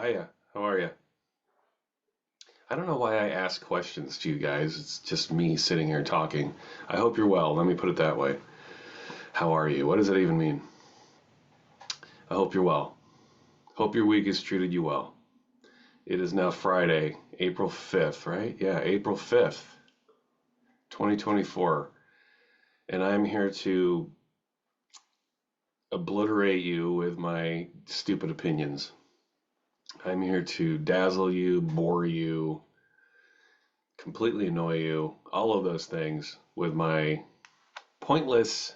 Hiya, how are you? I don't know why I ask questions to you guys. It's just me sitting here talking. I hope you're well. Let me put it that way. How are you? What does that even mean? I hope you're well. Hope your week has treated you well. It is now Friday, April 5th, right? Yeah, April 5th, 2024. And I'm here to obliterate you with my stupid opinions. I'm here to dazzle you, bore you, completely annoy you, all of those things with my pointless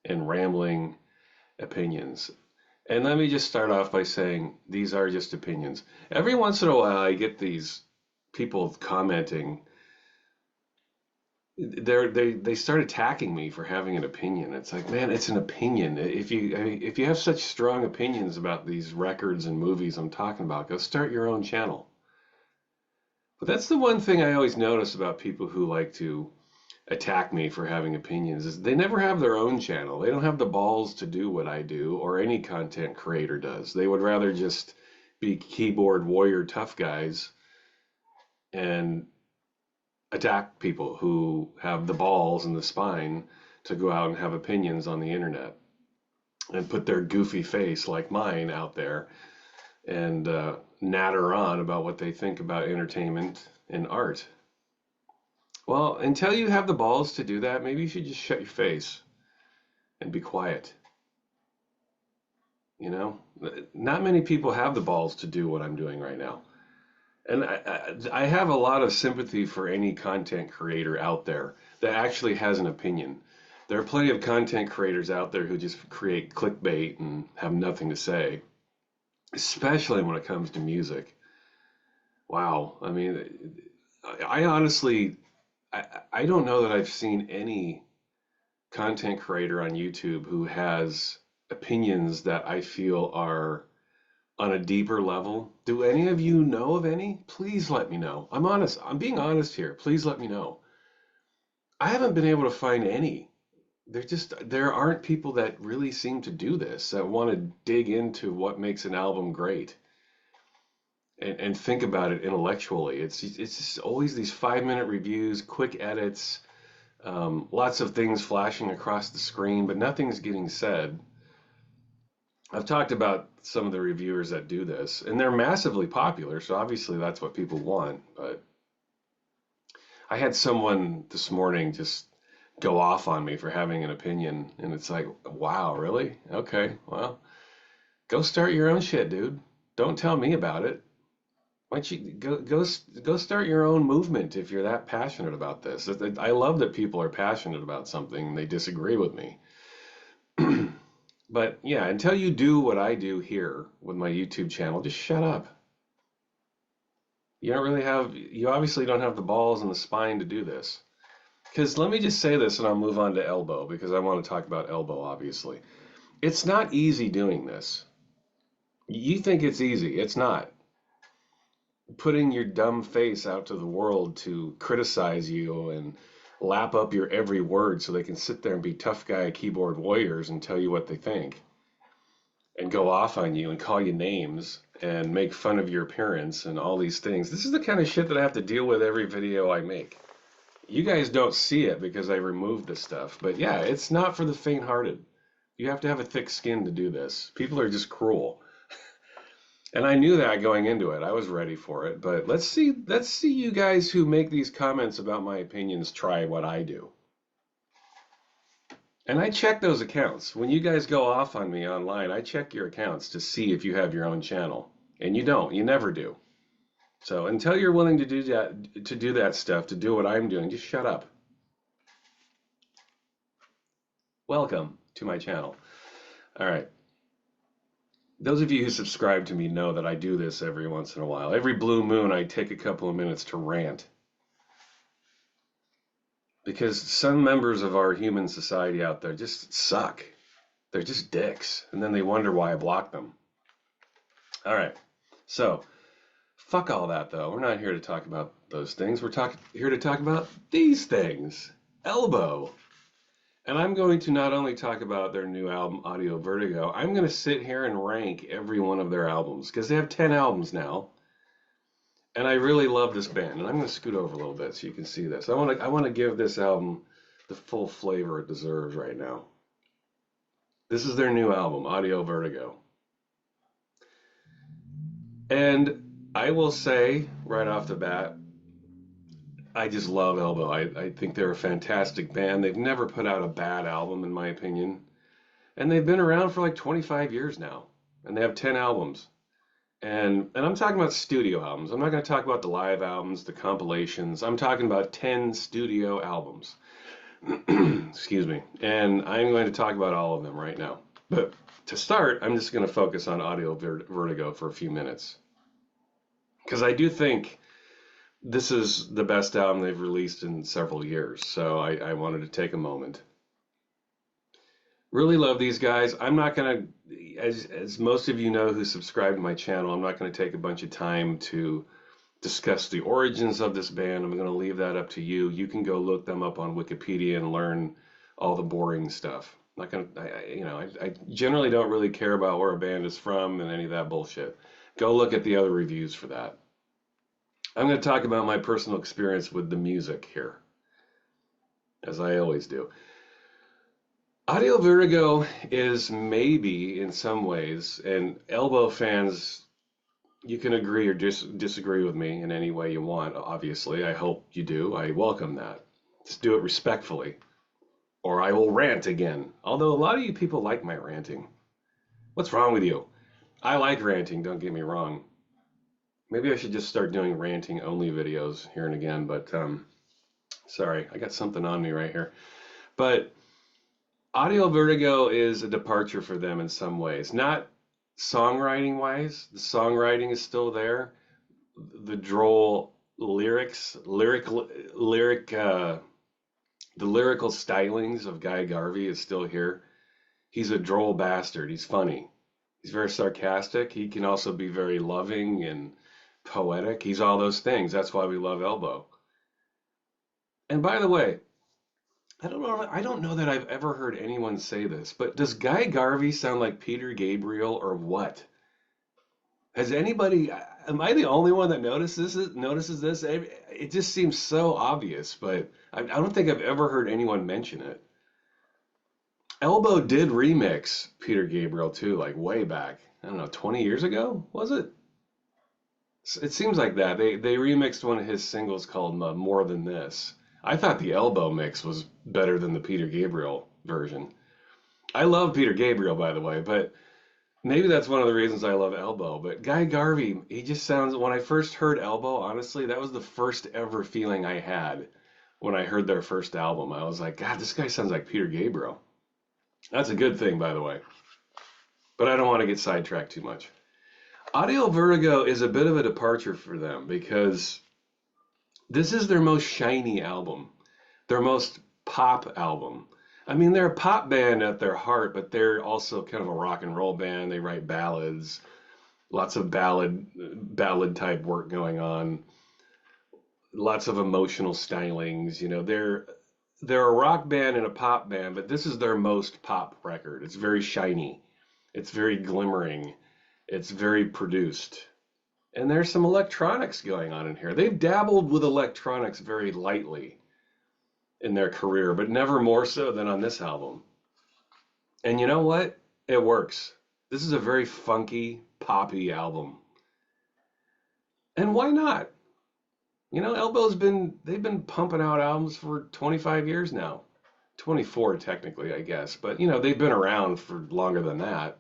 and rambling opinions. And let me just start off by saying these are just opinions. Every once in a while, I get these people commenting. They start attacking me for having an opinion. It's like, man, it's an opinion. If you have such strong opinions about these records and movies I'm talking about, go start your own channel. But that's the one thing I always notice about people who like to attack me for having opinions is they never have their own channel. They don't have the balls to do what I do or any content creator does. They would rather just be keyboard warrior tough guys and attack people who have the balls and the spine to go out and have opinions on the internet and put their goofy face like mine out there and natter on about what they think about entertainment and art. Well, until you have the balls to do that, maybe you should just shut your face and be quiet. You know, not many people have the balls to do what I'm doing right now. And I have a lot of sympathy for any content creator out there that actually has an opinion. There are plenty of content creators out there who just create clickbait and have nothing to say, especially when it comes to music. Wow. I mean, I honestly, I don't know that I've seen any content creator on YouTube who has opinions that I feel are on a deeper level. Do any of you know of any? Please let me know. I'm honest. I'm being honest here. Please let me know. I haven't been able to find any. There aren't people that really seem to do this, that want to dig into what makes an album great and think about it intellectually. It's just always these 5 minute reviews, quick edits, lots of things flashing across the screen, but nothing's getting said. I've talked about some of the reviewers that do this, and they're massively popular, so obviously that's what people want. But I had someone this morning just go off on me for having an opinion, and it's like, wow, really? Okay, well, go start your own shit, dude. Don't tell me about it. Why don't you go start your own movement if you're that passionate about this? I love that people are passionate about something and they disagree with me. But yeah, until you do what I do here with my YouTube channel, just shut up. You obviously don't have the balls and the spine to do this. Because let me just say this and I'll move on to Elbow because I want to talk about Elbow, obviously. It's not easy doing this. You think it's easy. It's not. Putting your dumb face out to the world to criticize you and lap up your every word so they can sit there and be tough guy keyboard warriors and tell you what they think and go off on you and call you names and make fun of your appearance and all these things. This is the kind of shit that I have to deal with every video I make. You guys don't see it because I removed this stuff, but yeah, it's not for the faint-hearted. You have to have a thick skin to do this. People are just cruel. And I knew that going into it. I was ready for it. But let's see you guys who make these comments about my opinions try what I do. And I check those accounts. When you guys go off on me online, I check your accounts to see if you have your own channel. And you don't. You never do. So until you're willing to do that stuff, to do what I'm doing, just shut up. Welcome to my channel. All right. Those of you who subscribe to me know that I do this every once in a while. Every blue moon, I take a couple of minutes to rant. Because some members of our human society out there just suck. They're just dicks. And then they wonder why I block them. All right. So, fuck all that, though. We're not here to talk about those things. We're here to talk about these things. Elbow. And I'm going to not only talk about their new album, Audio Vertigo, I'm going to sit here and rank every one of their albums because they have 10 albums now. And I really love this band. And I'm going to scoot over a little bit so you can see this. I want to give this album the full flavor it deserves right now. This is their new album, Audio Vertigo. And I will say right off the bat, I just love Elbow. I think they're a fantastic band. They've never put out a bad album, in my opinion. And they've been around for like 25 years now. And they have 10 albums. And I'm talking about studio albums. I'm not going to talk about the live albums, the compilations. I'm talking about 10 studio albums. Excuse me. And I'm going to talk about all of them right now. But to start, I'm just going to focus on Audio Vertigo for a few minutes. Because I do think this is the best album they've released in several years. So I wanted to take a moment. Really love these guys. I'm not going to, as most of you know who subscribe to my channel, I'm not going to take a bunch of time to discuss the origins of this band. I'm going to leave that up to you. You can go look them up on Wikipedia and learn all the boring stuff. I'm not going to, I generally don't really care about where a band is from and any of that bullshit. Go look at the other reviews for that. I'm going to talk about my personal experience with the music here, as I always do. Audio Vertigo is maybe in some ways, and Elbow fans, you can agree or disagree with me in any way you want, obviously. I hope you do. I welcome that. Just do it respectfully, or I will rant again. Although a lot of you people like my ranting. What's wrong with you? I like ranting, don't get me wrong. Maybe I should just start doing ranting only videos here and again, but sorry, I got something on me right here. But Audio Vertigo is a departure for them in some ways. Not songwriting wise, the songwriting is still there. The droll lyrics, the lyrical stylings of Guy Garvey is still here. He's a droll bastard. He's funny. He's very sarcastic. He can also be very loving and poetic. He's all those things. That's why we love Elbow. And by the way, I don't know that I've ever heard anyone say this, but does Guy Garvey sound like Peter Gabriel or what? Has anybody, am I the only one that notices this? It just seems so obvious, but I don't think I've ever heard anyone mention it. Elbow did remix Peter Gabriel too, like way back. I don't know, 20 years ago, was it? It seems like that. They remixed one of his singles called More Than This. I thought the Elbow mix was better than the Peter Gabriel version. I love Peter Gabriel, by the way, but maybe that's one of the reasons I love Elbow. But Guy Garvey, he just sounds, when I first heard Elbow, honestly, that was the first ever feeling I had when I heard their first album. I was like, God, this guy sounds like Peter Gabriel. That's a good thing, by the way. But I don't want to get sidetracked too much. Audio Vertigo is a bit of a departure for them because this is their most shiny album, their most pop album. I mean, they're a pop band at their heart, but they're also kind of a rock and roll band. They write ballads, lots of ballad type work going on, lots of emotional stylings. You know, they're a rock band and a pop band, but this is their most pop record. It's very shiny, it's very glimmering, it's very produced. And there's some electronics going on in here. They've dabbled with electronics very lightly in their career, but never more so than on this album. And you know what? It works. This is a very funky, poppy album. And why not? You know, they've been pumping out albums for 25 years now. 24 technically, I guess, but you know, they've been around for longer than that.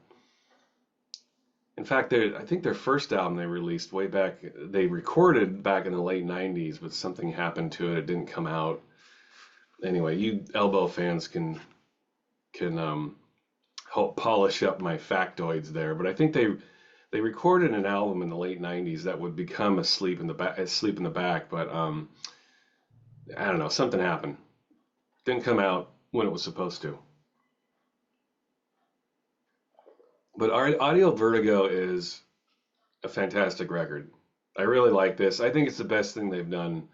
In fact, I think their first album they released way back, they recorded back in the late 90s, but something happened to it. It didn't come out. Anyway, you Elbow fans can help polish up my factoids there, but I think they recorded an album in the late 90s that would become Asleep in the Back, but I don't know, something happened. Didn't come out when it was supposed to. But Audio Vertigo is a fantastic record. I really like this. I think it's the best thing they've done.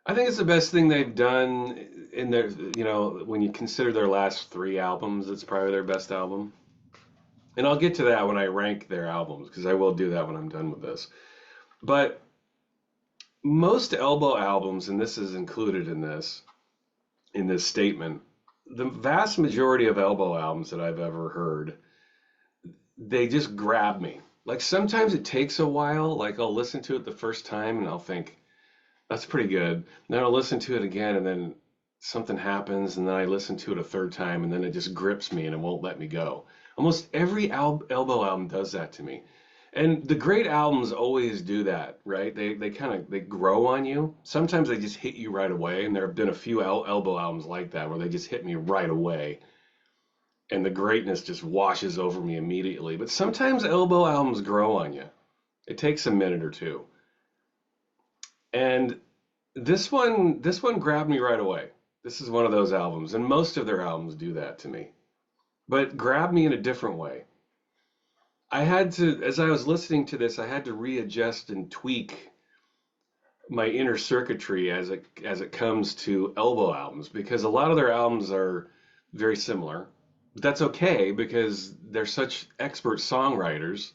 I think it's the best thing they've done in their, when you consider their last three albums, it's probably their best album. And I'll get to that when I rank their albums, because I will do that when I'm done with this. But most Elbow albums, and this is included in this statement, the vast majority of Elbow albums that I've ever heard, they just grab me. Like sometimes it takes a while. Like I'll listen to it the first time and I'll think, that's pretty good. Then I'll listen to it again and then something happens and then I listen to it a third time and then it just grips me and it won't let me go. Almost every Elbow album does that to me. And the great albums always do that, right? They kind of they grow on you. Sometimes they just hit you right away, and there have been a few Elbow albums like that where they just hit me right away, and the greatness just washes over me immediately. But sometimes Elbow albums grow on you. It takes a minute or two. And this one grabbed me right away. This is one of those albums, and most of their albums do that to me. But grab me in a different way. As I was listening to this, I had to readjust and tweak my inner circuitry as it comes to Elbow albums because a lot of their albums are very similar. That's okay because they're such expert songwriters,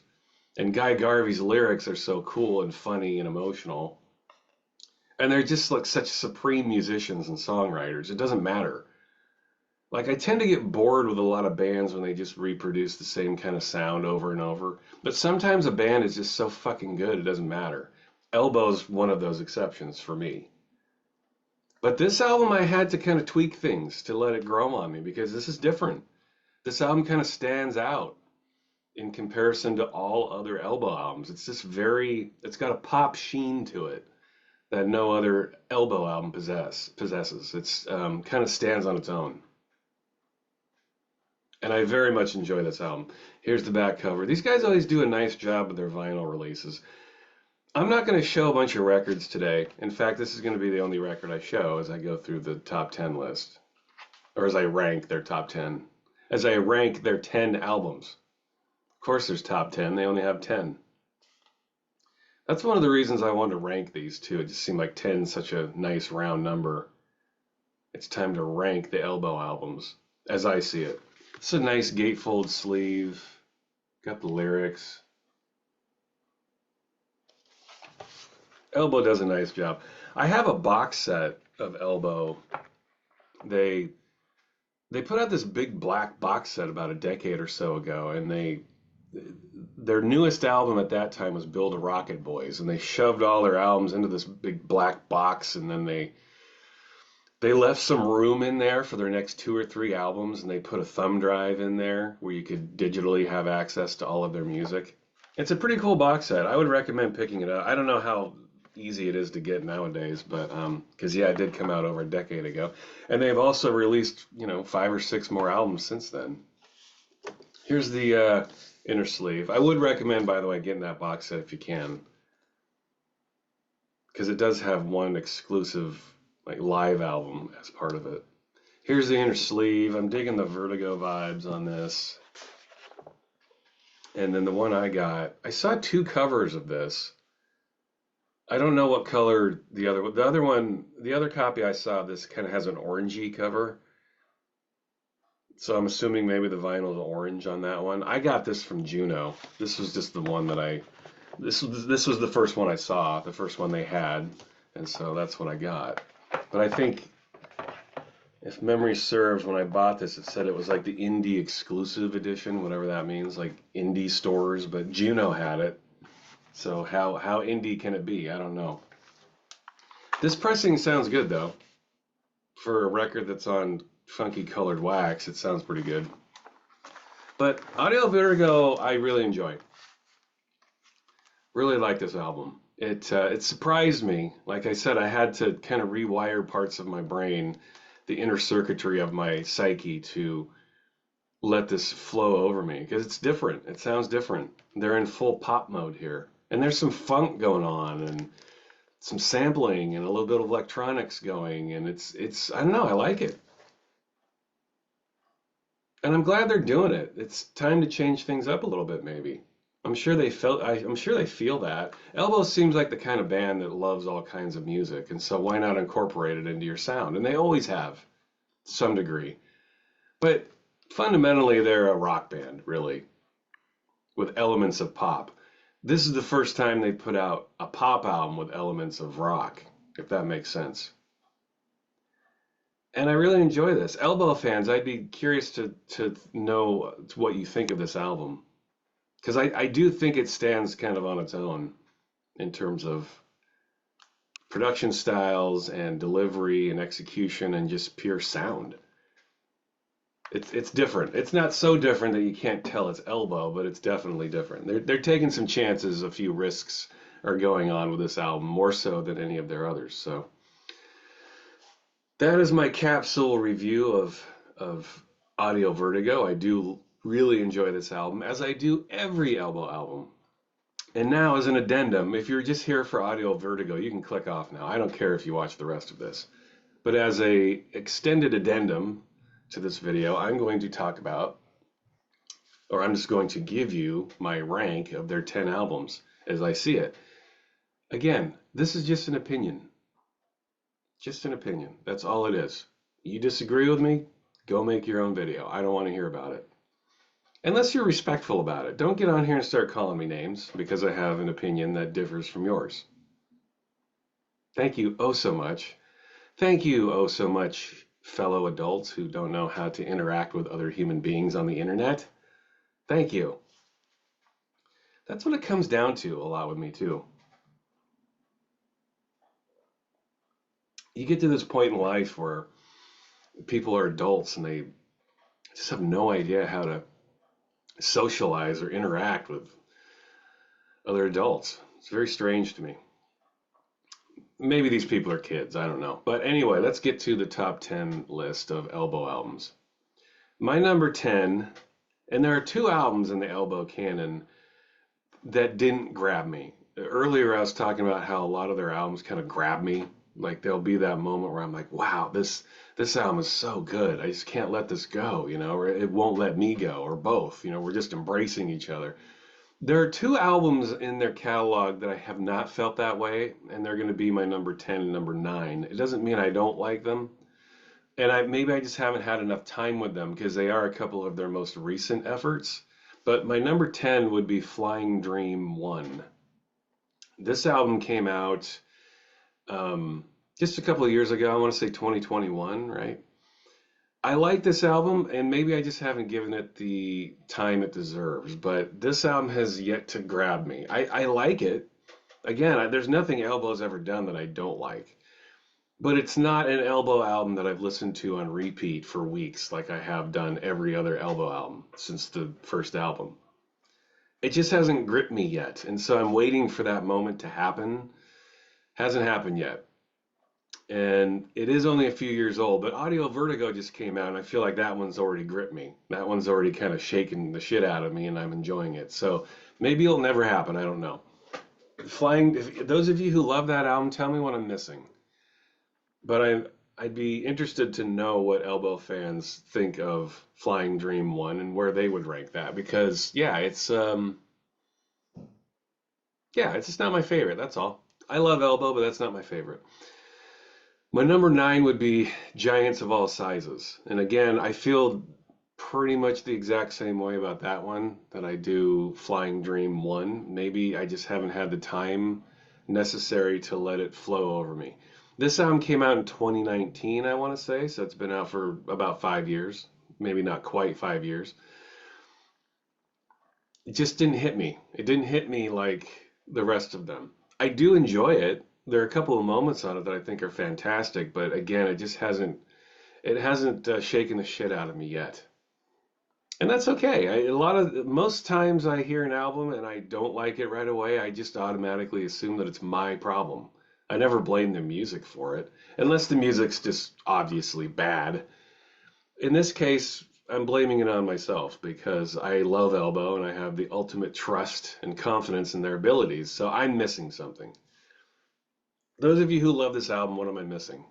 and Guy Garvey's lyrics are so cool and funny and emotional. And they're just like such supreme musicians and songwriters. It doesn't matter. Like I tend to get bored with a lot of bands when they just reproduce the same kind of sound over and over. But sometimes a band is just so fucking good it doesn't matter. Elbow's one of those exceptions for me. But this album I had to kind of tweak things to let it grow on me because this is different. This album kind of stands out in comparison to all other Elbow albums. It's got a pop sheen to it that no other Elbow album possesses. It's kind of stands on its own. And I very much enjoy this album. Here's the back cover. These guys always do a nice job with their vinyl releases. I'm not going to show a bunch of records today. In fact, this is going to be the only record I show as I go through the top 10 list, or as I rank their top 10, as I rank their 10 albums. Of course, there's top 10. They only have 10. That's one of the reasons I wanted to rank these too. It just seemed like 10 is such a nice round number. It's time to rank the Elbow albums as I see it. It's a nice gatefold sleeve. Got the lyrics. Elbow does a nice job. I have a box set of Elbow. They they put out this big black box set about a decade or so ago, and their newest album at that time was Build a Rocket Boys, and they shoved all their albums into this big black box, and then they left some room in there for their next two or three albums, and they put a thumb drive in there where you could digitally have access to all of their music. It's a pretty cool box set. I would recommend picking it up. I don't know how easy it is to get nowadays, but because yeah, it did come out over a decade ago, and they've also released five or six more albums since then. Here's the inner sleeve. I would recommend, by the way, getting that box set if you can, because it does have one exclusive like live album as part of it. Here's the inner sleeve. I'm digging the Vertigo vibes on this. And then the one I saw two covers of this. I don't know what color the other copy I saw, this kind of has an orangey cover. So I'm assuming maybe the vinyl is orange on that one. I got this from Juno. This was just the one this was the first one I saw, the first one they had, and so that's what I got. But I think, if memory serves, when I bought this, it said it was like the indie exclusive edition, whatever that means, like indie stores, but Juno had it. So how indie can it be? I don't know. This pressing sounds good, though. For a record that's on funky colored wax, it sounds pretty good. But Audio Vertigo, I really enjoy. Really like this album. It surprised me. Like I said, I had to kind of rewire parts of my brain, the inner circuitry of my psyche, to let this flow over me because it's different. It sounds different. They're in full pop mode here, and there's some funk going on and some sampling and a little bit of electronics going, and it's I don't know. I like it, and I'm glad they're doing it. It's time to change things up a little bit, maybe. I'm sure they felt. I'm sure they feel that. Elbow seems like the kind of band that loves all kinds of music, and so why not incorporate it into your sound? And they always have, to some degree. But fundamentally, they're a rock band, really, with elements of pop. This is the first time they put out a pop album with elements of rock, if that makes sense. And I really enjoy this. Elbow fans, I'd be curious to know what you think of this album. Because I do think it stands kind of on its own in terms of production styles and delivery and execution and just pure sound. It's different. It's not so different that you can't tell it's Elbow, but it's definitely different. They're taking some chances, a few risks are going on with this album, more so than any of their others. So that is my capsule review of Audio Vertigo. I do really enjoy this album, as I do every Elbow album. And now, as an addendum, if you're just here for Audio Vertigo, you can click off now. I don't care if you watch the rest of this. But as a extended addendum to this video, I'm going to talk about, or I'm just going to give you my rank of their 10 albums as I see it. Again, this is just an opinion. Just an opinion. That's all it is. You disagree with me? Go make your own video. I don't want to hear about it. Unless you're respectful about it. Don't get on here and start calling me names because I have an opinion that differs from yours. Thank you oh so much. Thank you oh so much, fellow adults who don't know how to interact with other human beings on the internet. Thank you. That's what it comes down to a lot with me too. You get to this point in life where people are adults and they just have no idea how to socialize or interact with other adults. It's very strange to me. Maybe these people are kids, I don't know. But anyway, let's get to the top 10 list of Elbow albums. My number 10, and there are two albums in the Elbow canon that didn't grab me. Earlier I was talking about how a lot of their albums kind of grab me. Like there'll be that moment where I'm like, wow, this album is so good. I just can't let this go, or it won't let me go, or both. We're just embracing each other. There are two albums in their catalog that I have not felt that way, and they're going to be my number 10 and number 9. It doesn't mean I don't like them, and maybe I just haven't had enough time with them because they are a couple of their most recent efforts. But my number 10 would be Flying Dream 1. This album came out just a couple of years ago. I want to say 2021, right? I like this album, and maybe I just haven't given it the time it deserves, but this album has yet to grab me. I like it. Again, there's nothing Elbow's ever done that I don't like, but it's not an Elbow album that I've listened to on repeat for weeks like I have done every other Elbow album since the first album. It just hasn't gripped me yet, and so I'm waiting for that moment to happen. Hasn't happened yet. And it is only a few years old, but Audio Vertigo just came out, and I feel like that one's already gripped me. That one's already kind of shaken the shit out of me, and I'm enjoying it. So maybe it'll never happen. I don't know. Those of you who love that album, tell me what I'm missing. But I'd be interested to know what Elbow fans think of Flying Dream 1 and where they would rank that, because it's just not my favorite. That's all. I love Elbow, but that's not my favorite. My number 9 would be Giants of All Sizes. And again, I feel pretty much the exact same way about that one that I do Flying Dream 1. Maybe I just haven't had the time necessary to let it flow over me. This album came out in 2019, I want to say, so it's been out for about 5 years. Maybe not quite 5 years. It just didn't hit me. It didn't hit me like the rest of them. I do enjoy it. There are a couple of moments on it that I think are fantastic, but again, it just hasn't shaken the shit out of me yet. And that's okay. Most times I hear an album and I don't like it right away, I just automatically assume that it's my problem. I never blame the music for it, unless the music's just obviously bad. In this case, I'm blaming it on myself because I love Elbow and I have the ultimate trust and confidence in their abilities, so I'm missing something. Those of you who love this album, what am I missing?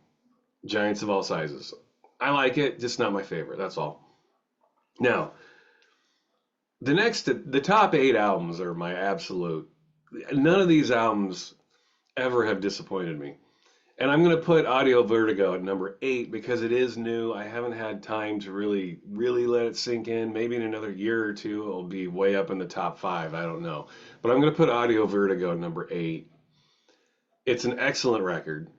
Giants of All Sizes. I like it, just not my favorite, that's all. Now, The top 8 albums are my absolute. None of these albums ever have disappointed me. And I'm going to put Audio Vertigo at number 8 because it is new. I haven't had time to really let it sink in. Maybe in another year or two, it'll be way up in the top 5. I don't know. But I'm going to put Audio Vertigo at number 8. It's an excellent record.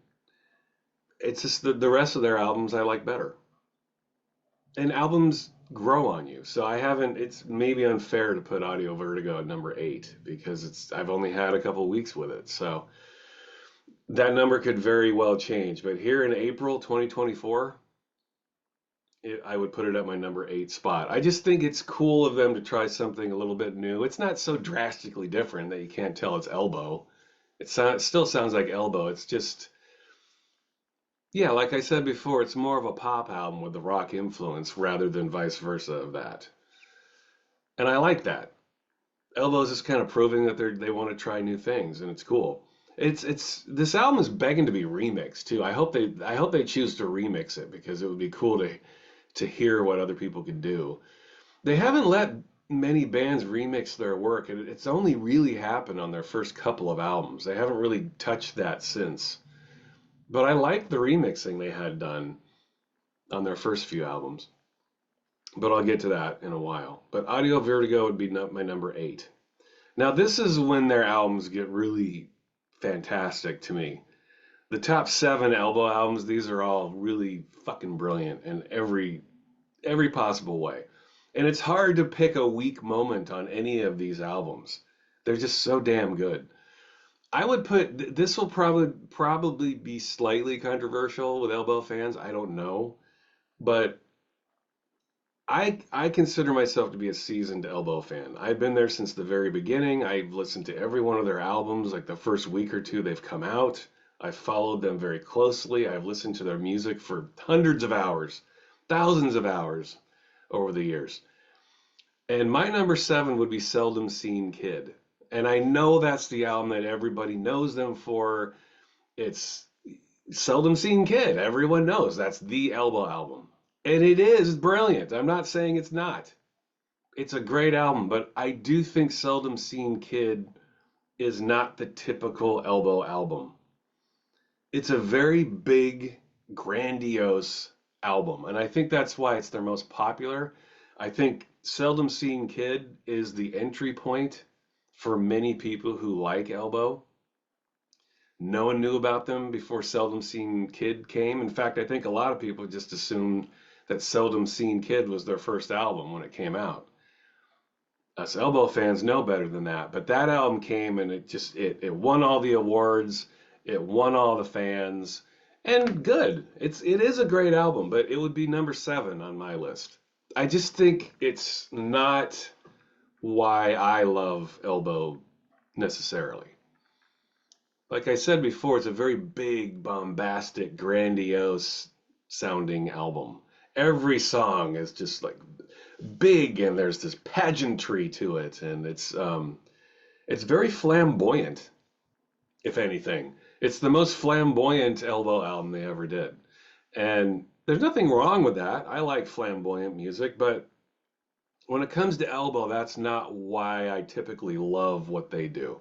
It's just the rest of their albums I like better. And albums grow on you. So I haven't, it's maybe unfair to put Audio Vertigo at number 8 because I've only had a couple weeks with it. So that number could very well change. But here in April 2024, I would put it at my number 8 spot. I just think it's cool of them to try something a little bit new. It's not so drastically different that you can't tell it's Elbow. It still sounds like Elbow. It's just, yeah, like I said before, it's more of a pop album with the rock influence rather than vice versa of that. And I like that. Elbow's just kind of proving that they want to try new things, and it's cool. It's this album is begging to be remixed too. I hope they choose to remix it because it would be cool to hear what other people could do. They haven't let many bands remix their work, and it's only really happened on their first couple of albums. They haven't really touched that since. But I like the remixing they had done on their first few albums. But I'll get to that in a while. But Audio Vertigo would be my number 8. Now, this is when their albums get really fantastic to me. The top 7 Elbow albums, these are all really fucking brilliant in every possible way. And it's hard to pick a weak moment on any of these albums. They're just so damn good. I would put this will probably be slightly controversial with Elbow fans. I don't know, but I consider myself to be a seasoned Elbow fan. I've been there since the very beginning. I've listened to every one of their albums, like the first week or two they've come out. I've followed them very closely. I've listened to their music for hundreds of hours, thousands of hours over the years. And my number 7 would be Seldom Seen Kid. And I know that's the album that everybody knows them for. It's Seldom Seen Kid. Everyone knows that's the Elbow album. And it is brilliant. I'm not saying it's not. It's a great album, but I do think Seldom Seen Kid is not the typical Elbow album. It's a very big, grandiose album, and I think that's why it's their most popular. I think Seldom Seen Kid is the entry point for many people who like Elbow. No one knew about them before Seldom Seen Kid came. In fact, I think a lot of people just assumed that Seldom Seen Kid was their first album when it came out. Us Elbow fans know better than that, but that album came and it won all the awards, it won all the fans, and good. It is a great album, but it would be number 7 on my list. I just think it's not why I love Elbow necessarily. Like I said before, it's a very big, bombastic, grandiose sounding album. Every song is just like big and there's this pageantry to it and it's very flamboyant, if anything. It's the most flamboyant Elbow album they ever did. And there's nothing wrong with that. I like flamboyant music, but when it comes to Elbow, that's not why I typically love what they do.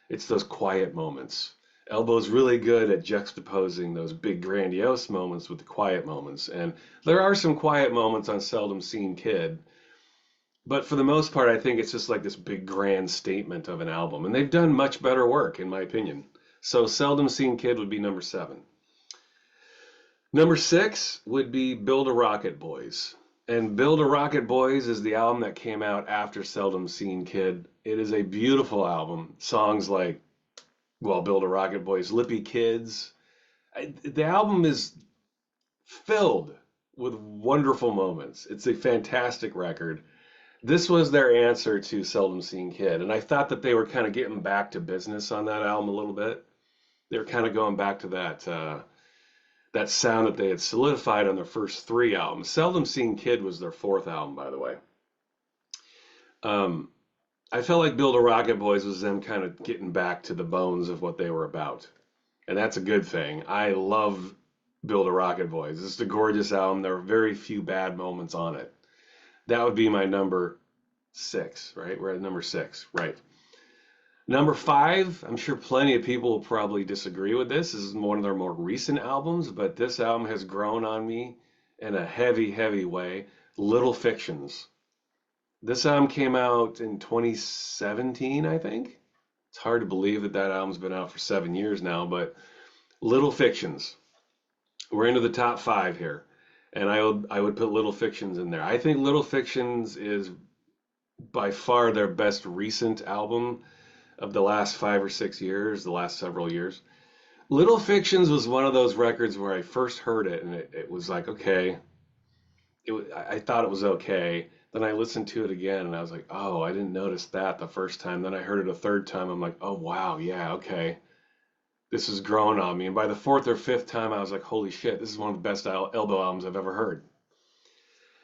It's those quiet moments. Elbow's really good at juxtaposing those big grandiose moments with the quiet moments. And there are some quiet moments on Seldom Seen Kid, but for the most part, I think it's just like this big grand statement of an album. And they've done much better work, in my opinion. So Seldom Seen Kid would be number 7. Number 6 would be Build a Rocket Boys. And Build a Rocket Boys is the album that came out after Seldom Seen Kid. It is a beautiful album. Songs like, well, Build a Rocket Boys, Lippy Kids. The album is filled with wonderful moments. It's a fantastic record. This was their answer to Seldom Seen Kid, and I thought that they were kind of getting back to business on that album a little bit. They were kind of going back to that sound that they had solidified on their first 3 albums. Seldom Seen Kid was their 4th album, by the way. Um, I felt like Build a Rocket Boys was them kind of getting back to the bones of what they were about, and that's a good thing. I love Build a Rocket Boys. It's a gorgeous album. There are very few bad moments on it. That would be my number Six, right? We're at number six, right? Number five, I'm sure plenty of people will probably disagree with this. This is one of their more recent albums, but this album has grown on me in a heavy, heavy way. Little Fictions. This album came out in 2017, I think. It's hard to believe that that album's been out for 7 years now, but Little Fictions. We're into the top five here, and I would put Little Fictions in there. I think Little Fictions is by far their best recent album of the last 5 or 6 years, the last several years. Little Fictions was one of those records where I first heard it and it was like, okay, I thought it was okay. Then I listened to it again and I was like, oh, I didn't notice that the first time. Then I heard it a third time. I'm like, oh, wow, yeah, okay. This is growing on me. And by the fourth or fifth time, I was like, holy shit, this is one of the best Elbow albums I've ever heard.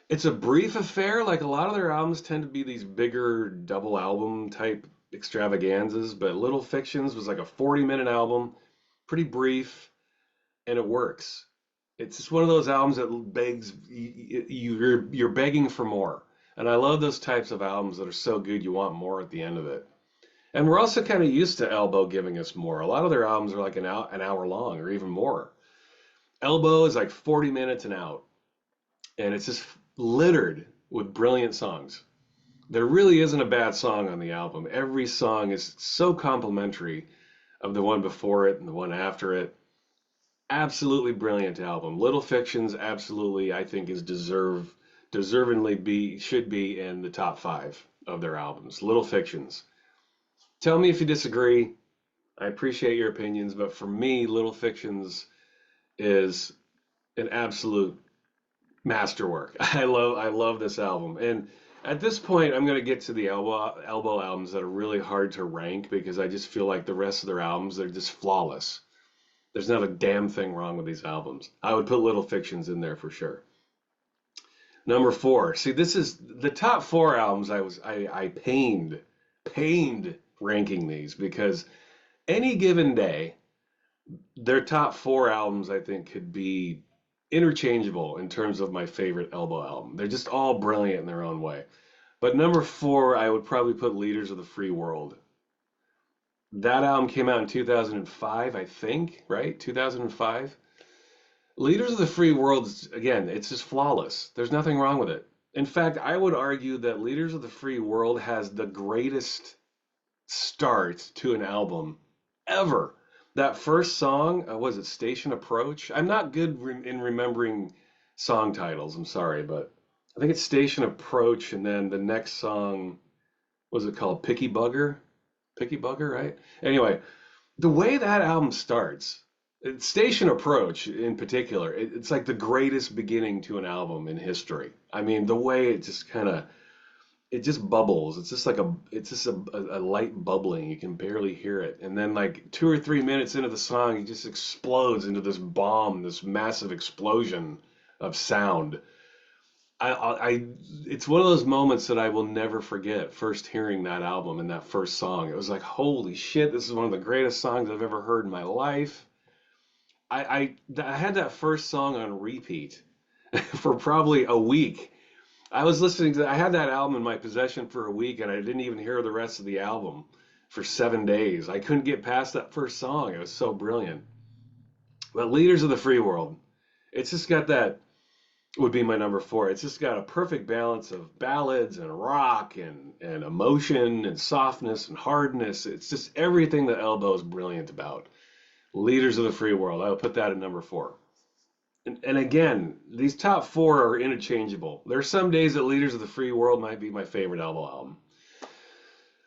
It's a brief affair. Like a lot of their albums tend to be these bigger double album type extravaganzas, but Little Fictions was like a 40-minute album, pretty brief, and it works. It's just one of those albums that begs you're begging for more. And I love those types of albums that are so good you want more at the end of it. And we're also kind of used to Elbow giving us more. A lot of their albums are like an hour long or even more. Elbow is like 40 minutes and out, and it's just littered with brilliant songs. There really isn't a bad song on the album. Every song is so complimentary of the one before it and the one after it. Absolutely brilliant album. Little Fictions absolutely I think is deservingly be should be in the top five of their albums. Little Fictions. Tell me if you disagree. I appreciate your opinions, but for me, Little Fictions is an absolute masterwork. I love this album. And at this point, I'm gonna get to the elbow albums that are really hard to rank because I just feel like the rest of their albums they're just flawless. There's not a damn thing wrong with these albums. I would put Little Fictions in there for sure. Number four. See, this is the top four albums I pained ranking these because any given day, their top four albums I think could be interchangeable in terms of my favorite Elbow album. They're just all brilliant in their own way. But number four, I would probably put Leaders of the Free World. That album came out in 2005, I think, right? 2005. Leaders of the Free World, again, it's just flawless. There's nothing wrong with it. In fact, I would argue that Leaders of the Free World has the greatest start to an album ever. That first song, was it Station Approach? I'm not good in remembering song titles. I'm sorry, but I think it's Station Approach, and then the next song, was it called Picky Bugger? Picky Bugger, right? Anyway, the way that album starts, Station Approach in particular, it's like the greatest beginning to an album in history. I mean, the way it just kind of it just bubbles. It's just a light bubbling. You can barely hear it. And then like 2 or 3 minutes into the song, it just explodes into this bomb, this massive explosion of sound. It's one of those moments that I will never forget. First hearing that album and that first song, it was like, holy shit, this is one of the greatest songs I've ever heard in my life. I had that first song on repeat for probably a week. I had that album in my possession for a week and I didn't even hear the rest of the album for 7 days. I couldn't get past that first song. It was so brilliant. But Leaders of the Free World, it's just got that, would be my number four. It's just got a perfect balance of ballads and rock and emotion and softness and hardness. It's just everything that Elbow is brilliant about. Leaders of the Free World, I would put that at number four. And again, these top four are interchangeable. There are some days that Leaders of the Free World might be my favorite Elbow album.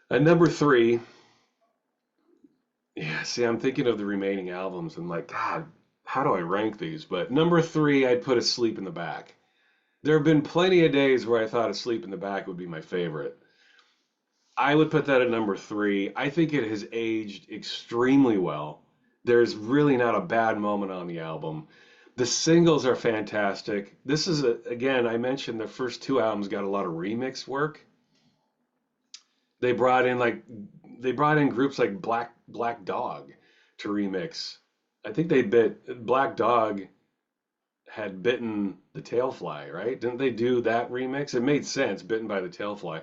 At number three, yeah, see, I'm thinking of the remaining albums and like, God, how do I rank these? But number three, I'd put Asleep in the Back. There have been plenty of days where I thought Asleep in the Back would be my favorite. I would put that at number three. I think it has aged extremely well. There's really not a bad moment on the album. The singles are fantastic. This is again, I mentioned the first two albums got a lot of remix work. They brought in groups like Black Dog to remix. I think Black Dog had Bitten the Tailfly, right? Didn't they do that remix? It made sense, Bitten by the Tailfly.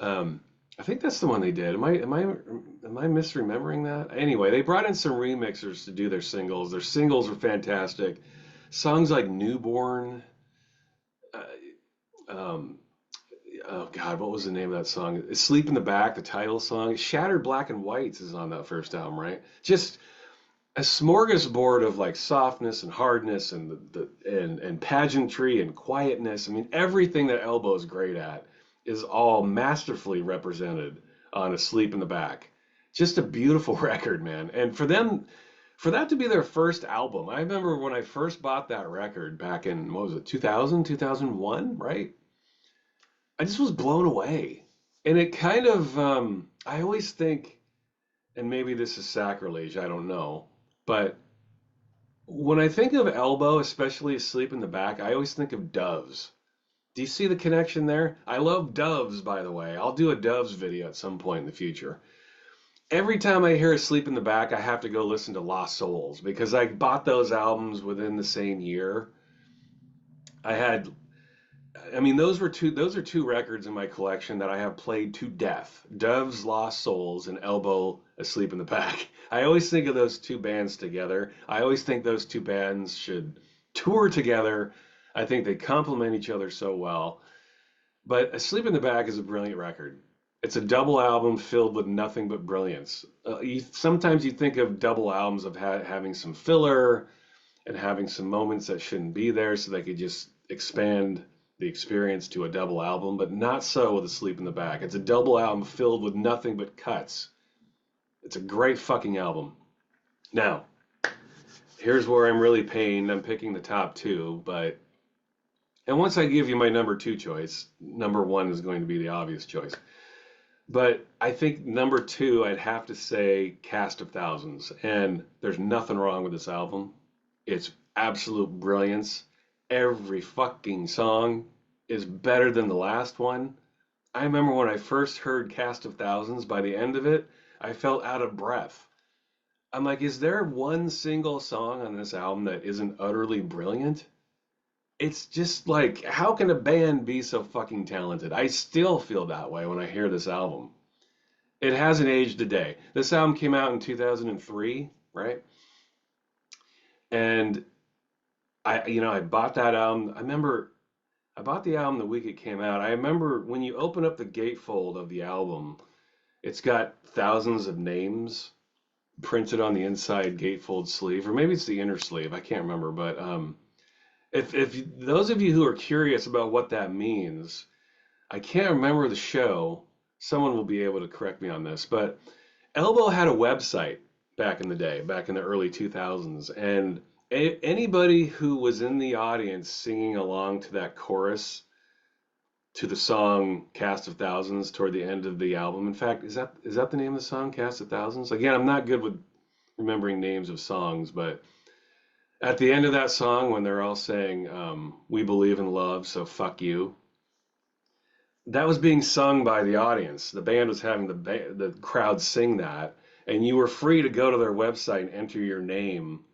I think that's the one they did. Am I misremembering that? Anyway, they brought in some remixers to do their singles. Their singles were fantastic. Songs like Newborn, um, oh God, what was the name of that song? Sleep in the Back, the title song. Shattered Black and Whites is on that first album, right? Just a smorgasbord of like softness and hardness and and pageantry and quietness. I mean, everything that Elbow is great at is all masterfully represented on Asleep in the Back. Just a beautiful record, man. And for that to be their first album, I remember when I first bought that record back in, what was it, 2000, 2001, right? I just was blown away. And it kind of, I always think, and maybe this is sacrilege, I don't know, but when I think of Elbow, especially Asleep in the Back, I always think of Doves. Do you see the connection there? I love Doves, by the way. I'll do a Doves video at some point in the future. Every time I hear Asleep in the Back, I have to go listen to Lost Souls because I bought those albums within the same year. I had I mean, those are two records in my collection that I have played to death. Dove's Lost Souls and Elbow Asleep in the Back. I always think of those two bands together. I always think those two bands should tour together. I think they complement each other so well. But Asleep in the Back is a brilliant record. It's a double album filled with nothing but brilliance. Sometimes you think of double albums of having some filler and having some moments that shouldn't be there so they could just expand the experience to a double album, but not so with Asleep in the Back. It's a double album filled with nothing but cuts. It's a great fucking album. Now, here's where I'm really pained. I'm picking the top two, but and once I give you my number two choice, number one is going to be the obvious choice. But I think number two, I'd have to say Cast of Thousands. And there's nothing wrong with this album. It's absolute brilliance. Every fucking song is better than the last one. I remember when I first heard Cast of Thousands, by the end of it, I felt out of breath. I'm like, is there one single song on this album that isn't utterly brilliant? It's just like, how can a band be so fucking talented? I still feel that way when I hear this album. It hasn't aged a day. This album came out in 2003, right? And I bought that album. I remember I bought the album the week it came out. I remember when you open up the gatefold of the album, it's got thousands of names printed on the inside gatefold sleeve, or maybe it's the inner sleeve. I can't remember. But if those of you who are curious about what that means, I can't remember the show. Someone will be able to correct me on this, but Elbow had a website back in the day, back in the early 2000s, and anybody who was in the audience singing along to that chorus to the song Cast of Thousands toward the end of the album. In fact, is that the name of the song, Cast of Thousands? Again, I'm not good with remembering names of songs, but at the end of that song, when they're all saying, "We believe in love, so fuck you," that was being sung by the audience. The band was having the crowd sing that, and you were free to go to their website and enter your name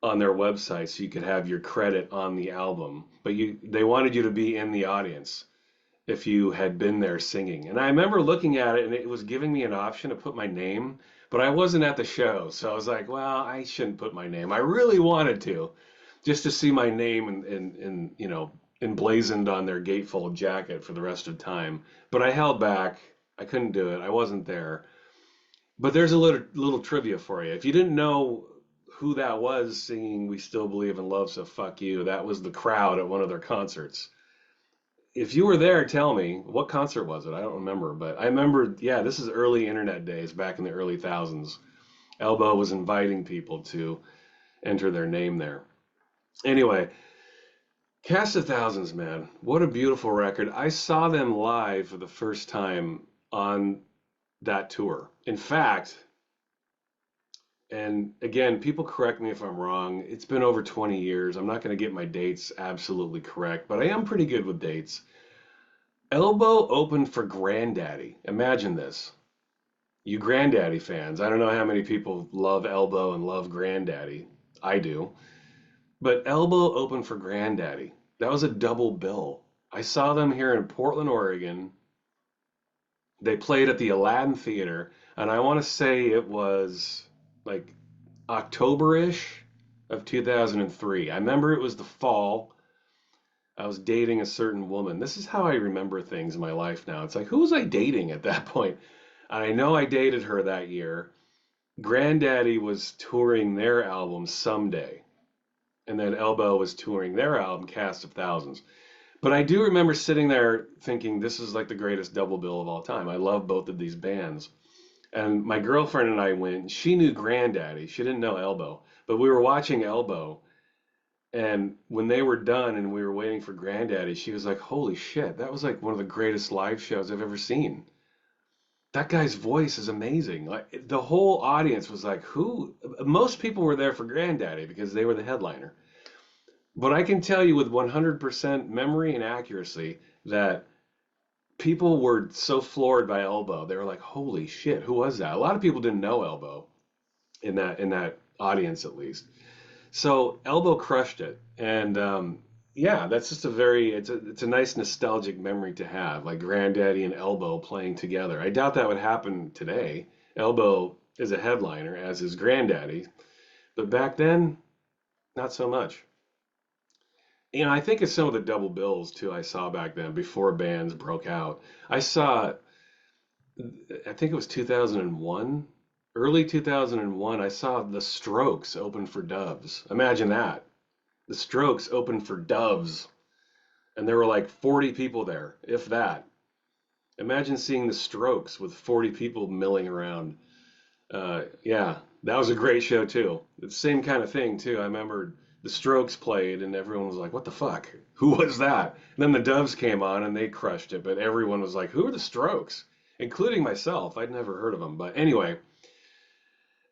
on their website so you could have your credit on the album. But they wanted you to be in the audience if you had been there singing. And I remember looking at it and it was giving me an option to put my name, but I wasn't at the show. So I was like, well, I shouldn't put my name. I really wanted to, just to see my name and emblazoned on their gatefold jacket for the rest of the time. But I held back. I couldn't do it. I wasn't there. But there's a little trivia for you. If you didn't know who that was singing "We Still Believe in Love, So Fuck You," that was the crowd at one of their concerts. If you were there, tell me, what concert was it? I don't remember, but I remember, yeah, this is early internet days, back in the early thousands. Elbow was inviting people to enter their name there. Anyway, Cast of Thousands, man, what a beautiful record. I saw them live for the first time on that tour. In fact, and again, people correct me if I'm wrong. It's been over 20 years. I'm not going to get my dates absolutely correct, but I am pretty good with dates. Elbow opened for Grandaddy. Imagine this. You Grandaddy fans. I don't know how many people love Elbow and love Grandaddy. I do. But Elbow opened for Grandaddy. That was a double bill. I saw them here in Portland, Oregon They played at the Aladdin Theater, and I want to say it was like October-ish of 2003. I remember it was the fall. I was dating a certain woman. This is how I remember things in my life now. It's like, who was I dating at that point? I know I dated her that year. Granddaddy was touring their album Someday, and then Elbow was touring their album Cast of Thousands. But I do remember sitting there thinking this is like the greatest double bill of all time. I love both of these bands. And my girlfriend and I went. She knew Granddaddy. She didn't know Elbow. But we were watching Elbow, and when they were done and we were waiting for Granddaddy, she was like, "Holy shit, that was like one of the greatest live shows I've ever seen. That guy's voice is amazing." Like the whole audience was like, "Who?" Most people were there for Granddaddy because they were the headliner. But I can tell you with 100% memory and accuracy that people were so floored by Elbow. They were like, "Holy shit, who was that?" A lot of people didn't know Elbow in that audience at least. So Elbow crushed it, and yeah, that's just it's a nice nostalgic memory to have, like Granddaddy and Elbow playing together. I doubt that would happen today. Elbow is a headliner, as is Granddaddy, but back then, not so much. I think of some of the double bills too I saw back then before bands broke out. I saw, I think it was 2001, early 2001. I saw The Strokes open for Doves. Imagine that. The Strokes opened for Doves, and there were like 40 people there, if that. Imagine seeing the Strokes with 40 people milling around. Yeah, that was a great show too. The same kind of thing too. I remember the Strokes played, and everyone was like, "What the fuck? Who was that?" And then the Doves came on, and they crushed it. But everyone was like, "Who are the Strokes?" Including myself. I'd never heard of them. But anyway,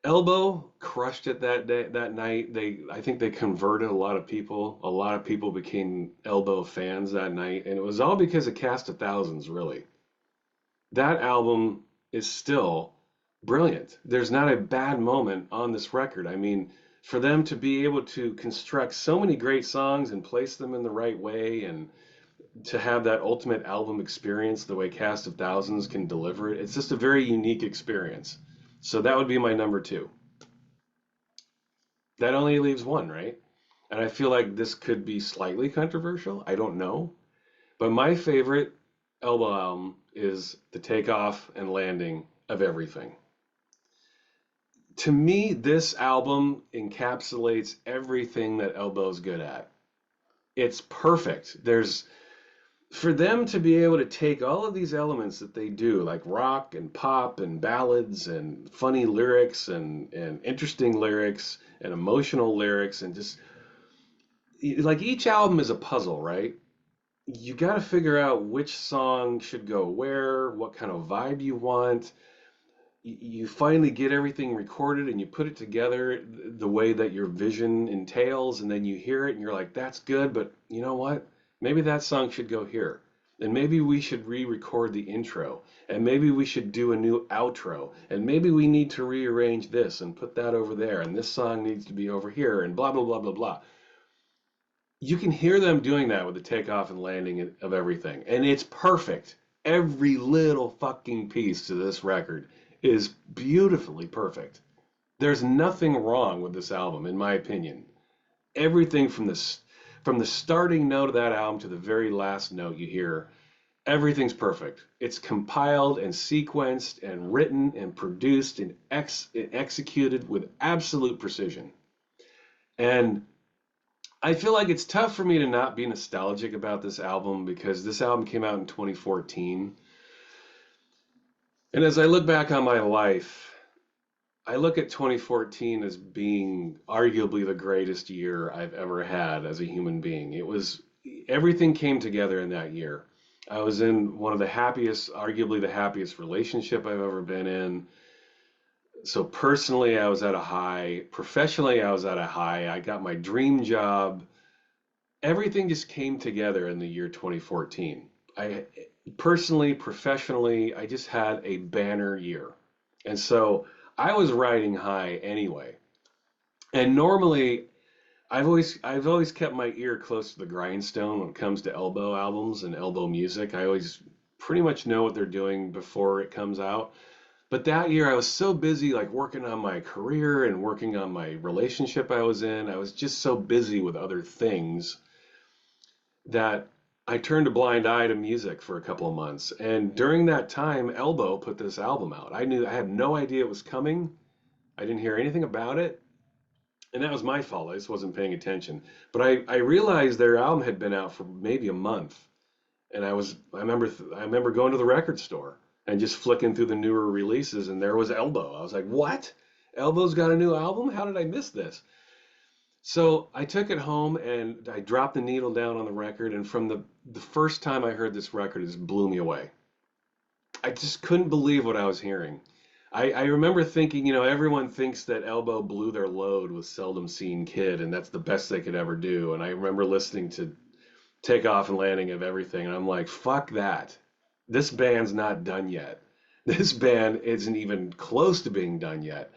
Elbow crushed it that day, that night. I think they converted a lot of people. A lot of people became Elbow fans that night, and it was all because of Cast of Thousands, really. That album is still brilliant. There's not a bad moment on this record. I mean, for them to be able to construct so many great songs and place them in the right way, and to have that ultimate album experience the way Cast of Thousands can deliver it, it's just a very unique experience. So that would be my number two. That only leaves one, right? And I feel like this could be slightly controversial. I don't know. But my favorite Elbow album is the takeoff and landing of everything. To me, this album encapsulates everything that Elbow's good at. It's perfect. For them to be able to take all of these elements that they do, like rock and pop and ballads and funny lyrics and interesting lyrics and emotional lyrics, and just like each album is a puzzle, right? You got to figure out which song should go where, what kind of vibe you want. You finally get everything recorded and you put it together the way that your vision entails, and then you hear it and you're like, that's good, but you know what? Maybe that song should go here. And maybe we should re-record the intro, and maybe we should do a new outro, and maybe we need to rearrange this and put that over there, and this song needs to be over here, and blah blah blah blah blah. You can hear them doing that with the takeoff and landing of everything, and it's perfect. Every little fucking piece to this record is beautifully perfect. There's nothing wrong with this album, in my opinion. Everything from the starting note of that album to the very last note you hear, everything's perfect. It's compiled and sequenced and written and produced and executed with absolute precision. And I feel like it's tough for me to not be nostalgic about this album because this album came out in 2014. And as I look back on my life, I look at 2014 as being arguably the greatest year I've ever had as a human being. Everything came together in that year. I was in one of the happiest, arguably the happiest relationship I've ever been in. So personally, I was at a high. Professionally, I was at a high. I got my dream job. Everything just came together in the year 2014. I personally, professionally, I just had a banner year. And so I was riding high anyway. And normally I've always kept my ear close to the grindstone when it comes to Elbow albums and Elbow music. I always pretty much know what they're doing before it comes out. But that year I was so busy like working on my career and working on my relationship I was in. I was just so busy with other things that I turned a blind eye to music for a couple of months. And during that time, Elbow put this album out. I had no idea it was coming. I didn't hear anything about it. And that was my fault. I just wasn't paying attention. But I realized their album had been out for maybe a month. And I remember going to the record store and just flicking through the newer releases, and there was Elbow. I was like, what? Elbow's got a new album? How did I miss this? So I took it home and I dropped the needle down on the record, and from the first time I heard this record, it just blew me away. I just couldn't believe what I was hearing. I remember thinking, everyone thinks that Elbow blew their load with Seldom Seen Kid, and that's the best they could ever do. And I remember listening to Takeoff and Landing of Everything, and I'm like, fuck that. This band's not done yet. This band isn't even close to being done yet.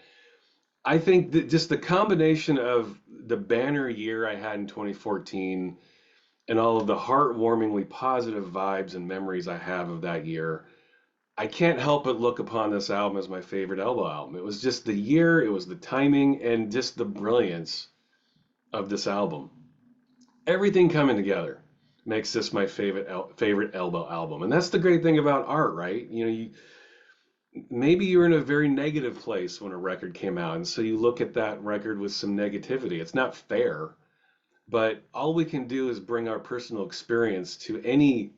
I think that just the combination of the banner year I had in 2014 and all of the heartwarmingly positive vibes and memories I have of that year, I can't help but look upon this album as my favorite Elbow album. It was just the year, it was the timing, and just the brilliance of this album. Everything coming together makes this my favorite Elbow album. And that's the great thing about art, right? Maybe you're in a very negative place when a record came out, and so you look at that record with some negativity. It's not fair, but all we can do is bring our personal experience to any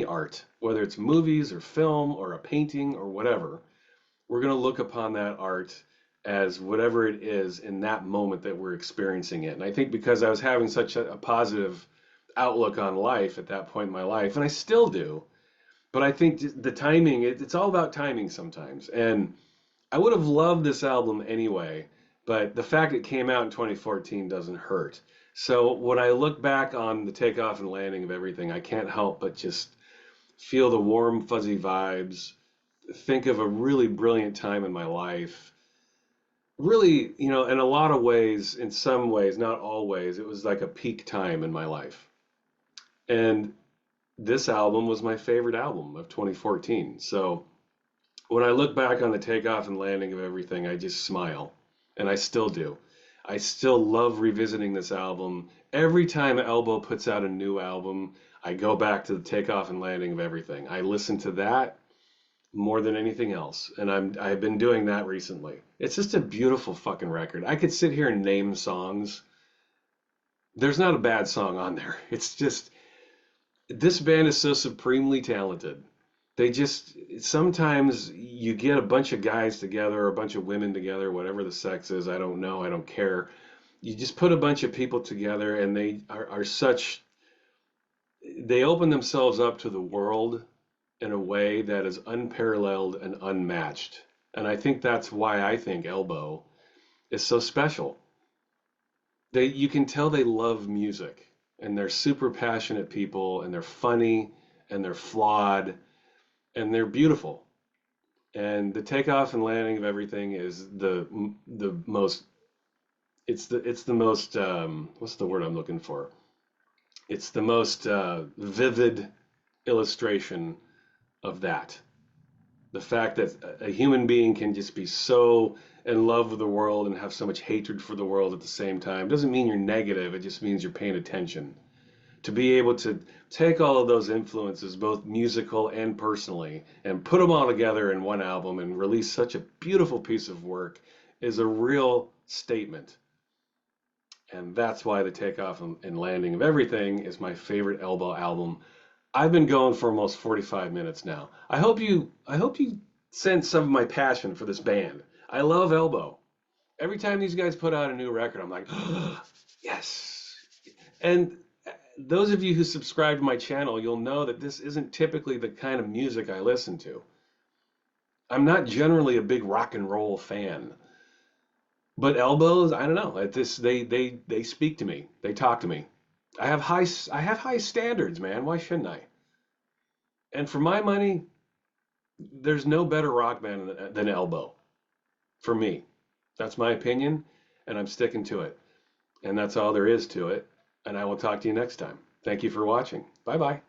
art, whether it's movies or film or a painting or whatever. We're going to look upon that art as whatever it is in that moment that we're experiencing it. And I think because I was having such a positive outlook on life at that point in my life, and I still do, but I think the timing, it's all about timing sometimes. And I would have loved this album anyway, but the fact it came out in 2014 doesn't hurt. So when I look back on the Takeoff and Landing of Everything, I can't help but just feel the warm, fuzzy vibes, think of a really brilliant time in my life. Really, in a lot of ways, in some ways, not always, it was like a peak time in my life. And this album was my favorite album of 2014. So when I look back on the Takeoff and Landing of Everything, I just smile. And I still do. I still love revisiting this album. Every time Elbow puts out a new album, I go back to the Takeoff and Landing of Everything. I listen to that more than anything else, and I've been doing that recently. It's just a beautiful fucking record. I could sit here and name songs. There's not a bad song on there. It's just this band is so supremely talented. They just sometimes you get a bunch of guys together or a bunch of women together, whatever the sex is, I don't know, I don't care. You just put a bunch of people together and they are such they open themselves up to the world in a way that is unparalleled and unmatched. And I think that's why I think Elbow is so special. You can tell they love music and they're super passionate people and they're funny and they're flawed and they're beautiful. And the Takeoff and Landing of Everything is the most it's the most what's the word I'm looking for? It's the most vivid illustration of that. The fact that a human being can just be so in love with the world and have so much hatred for the world at the same time doesn't mean you're negative. It just means you're paying attention. To be able to take all of those influences, both musical and personally, and put them all together in one album and release such a beautiful piece of work is a real statement. And that's why the Takeoff and Landing of Everything is my favorite Elbow album. I've been going for almost 45 minutes now. I hope you sense some of my passion for this band. I love Elbow. Every time these guys put out a new record, I'm like, yes. And those of you who subscribe to my channel, you'll know that this isn't typically the kind of music I listen to. I'm not generally a big rock and roll fan. But Elbows, I don't know. They speak to me. They talk to me. I have high standards, man. Why shouldn't I? And for my money, there's no better rock band than Elbow. For me. That's my opinion, and I'm sticking to it. And that's all there is to it. And I will talk to you next time. Thank you for watching. Bye-bye.